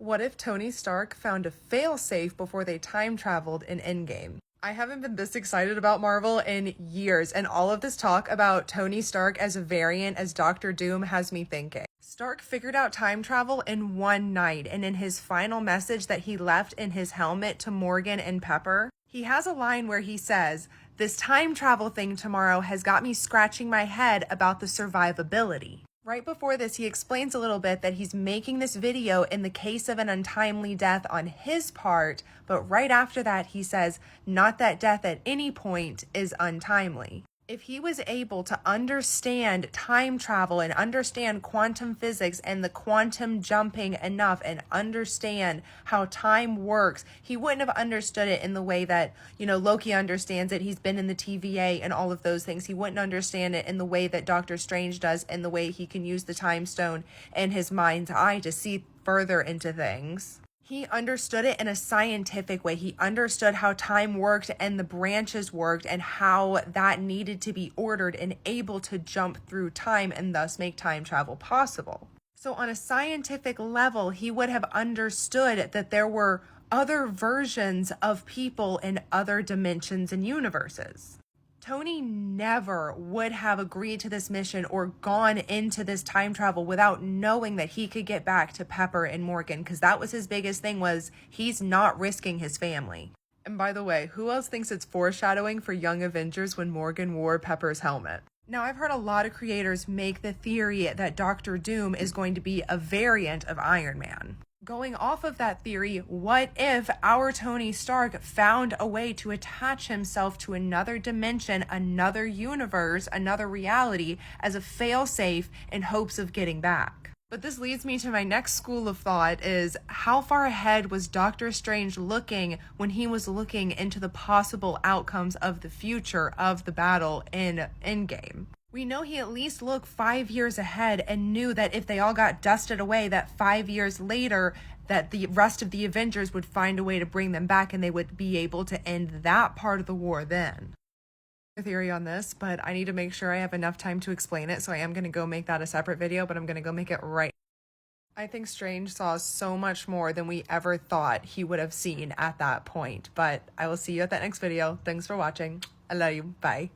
What if Tony Stark found a failsafe before they time traveled in Endgame? I haven't been this excited about Marvel in years, and all of this talk about Tony Stark as a variant as Doctor Doom has me thinking. Stark figured out time travel in one night, and in his final message that he left in his helmet to Morgan and Pepper, he has a line where he says, "This time travel thing tomorrow has got me scratching my head about the survivability." Right before this, he explains a little bit that he's making this video in the case of an untimely death on his part, but right after that, he says, not that death at any point is untimely. If he was able to understand time travel and understand quantum physics and the quantum jumping enough and understand how time works, he wouldn't have understood it in the way that, Loki understands it. He's been in the TVA and all of those things. He wouldn't understand it in the way that Doctor Strange does, and the way he can use the time stone in his mind's eye to see further into things. He understood it in a scientific way. He understood how time worked and the branches worked and how that needed to be ordered and able to jump through time and thus make time travel possible. So on a scientific level, he would have understood that there were other versions of people in other dimensions and universes. Tony never would have agreed to this mission or gone into this time travel without knowing that he could get back to Pepper and Morgan, because that was his biggest thing, was he's not risking his family. And by the way, who else thinks it's foreshadowing for Young Avengers when Morgan wore Pepper's helmet? Now, I've heard a lot of creators make the theory that Doctor Doom is going to be a variant of Iron Man. Going off of that theory, what if our Tony Stark found a way to attach himself to another dimension, another universe, another reality as a failsafe in hopes of getting back? But this leads me to my next school of thought is, how far ahead was Doctor Strange looking when he was looking into the possible outcomes of the future of the battle in Endgame? We know he at least looked 5 years ahead and knew that if they all got dusted away, that 5 years later, that the rest of the Avengers would find a way to bring them back and they would be able to end that part of the war then. Theory on this, but I need to make sure I have enough time to explain it, so I am going to go make that a separate video, but I'm going to go make it right. I think Strange saw so much more than we ever thought he would have seen at that point, but I will see you at that next video. Thanks for watching. I love you. Bye.